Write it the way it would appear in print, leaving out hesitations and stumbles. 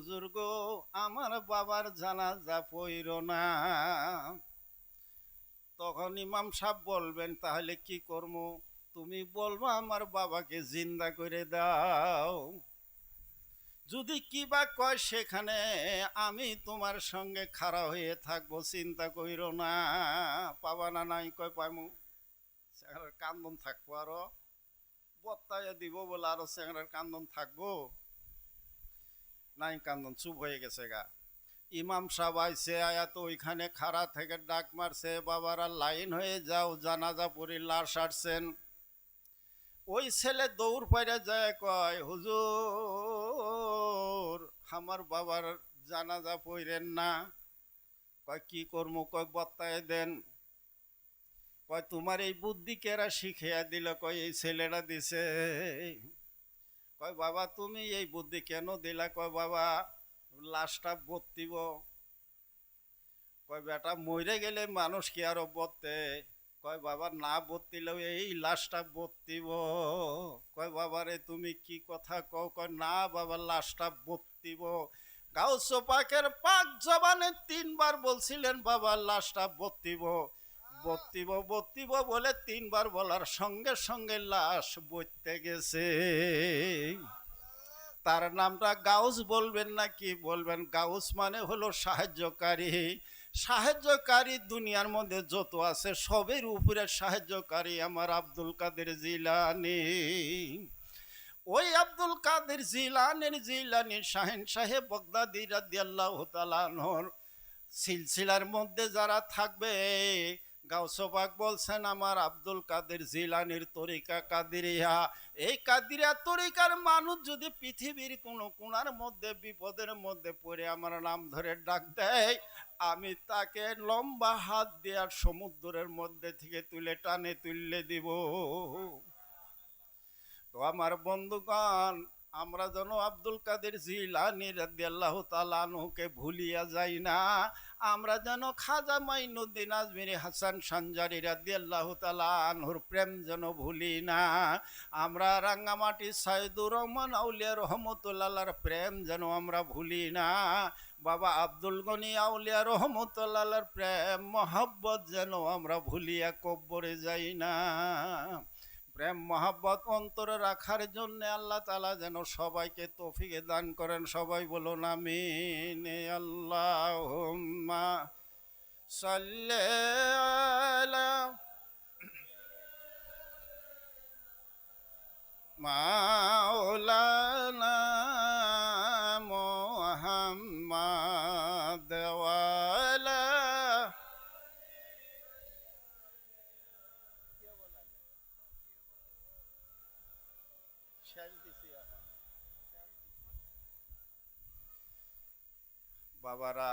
হুজুর গো আমার বাবার জানাজা পইরো না। তখন ইমাম সাহেব বলবেন তাহলে কি করব? তুমি বলবো আমার বাবাকে জিন্দা করে দাও। যদি কি বা কয় সেখানে আমি তোমার সঙ্গে খাড়া হয়ে থাকবো, চিন্তা কইরো না। পাবা না? নাই কয় পাইমু। চেহারার কান্দন থাকবো আরো, বত্তায় দিব বলে আরো চেহারার কান্দন থাকবো? নাই, কান্দন চুপ হয়ে গেছে গা। ইমাম সাহেব আইসে, আয়া তো ওইখানে খাড়া থেকে ডাক মারছে, বাবারা লাইন হয়ে যাও, জানাজা পড়ি লাশ আসছেন। ওই ছেলে দৌড় পাইরা যায়, কয় হুজুর আমার বাবার জানাজা পড়েন না। কয় কি করবো? কয় বত্তায় দেন। কয় তোমার এই বুদ্ধি কেরা শিখিয়া দিল? কয় এই ছেলেরা দিছে। কয় বাবা তুমি এই বুদ্ধি কেন দিলা? কয় বাবা লাশটা বত্তিব। কয় বেটা মরে গেলে মানুষ কি আরো বত্তে? কয় বাবা না বত্তিলেও এই লাশটা বত্তিব। কয় বাবা রে তুমি কি কথা কও? কয় না বাবা লাশটা বত্তিব। গাউস পাকের পাক জবানে 3বার বলছিলেন বাবা লাশটা বত্তিব। বত্তিব বত্তিব বলে 3বার বলার সঙ্গে সঙ্গে লাশ বইতে গেছে। তার নামটা গাউস বলবেন না কি বলবেন? গাউস মানে হলো সাহায্যকারী। সাহায্যকারী দুনিয়ার মধ্যে যত আছে সবের উপরে সাহায্যকারী আমার আব্দুল কাদের জিলানী। ওই আব্দুল কাদের জিলানী শাহেন সাহেব বগদাদি রাদিয়াল্লাহু তাআলা আনহুর সিলসিলার মধ্যে যারা থাকবে, গাউসে পাক বলছেন আমার আব্দুল কাদের জিলানীর তরিকা কাদিরিয়া। এই কাদিরিয়া তরিকার মানুষ যদি পৃথিবীর কোনো কোণার মধ্যে বিপদের মধ্যে পড়ে আমার নাম ধরে ডাক দেয়, আমি তাকে লম্বা হাত দেওয়ার সমুদ্রের মধ্যে থেকে তুলে টানে তুললে দিব। তো আমার বন্ধুগণ, আমরা যেন আব্দুল কাদের জিলানী রাদিয়াল্লাহু তাআলা আনহুকে ভুলিয়া যাই না। আমরা যেন খাজা মাইনুদ্দিন আজমিরি হাসান সানজারি রাদিয়াল্লাহু তাআলা আনহুর প্রেম যেন ভুলি না। আমরা রাঙ্গামাটি সাইদুর রহমান আউলিয়া রহমতুল্লাহর প্রেম যেন আমরা ভুলি না। বাবা আব্দুল গনি আউলিয়া রহমতুল্লাহর প্রেম মহব্বত যেন আমরা ভুলিয়া কব্বরে যাই না। প্রেম মহাব্বত অন্তরে রাখার জন্য আল্লাহ তাআলা যেন সবাইকে তৌফিক দান করেন। সবাই বলুন আমিন। আল্লাহুম্মা সাল্লি আলা মাওলানা মুহাম্মাদ ওয়া আলা শেষ দিছি এখন। বাবারা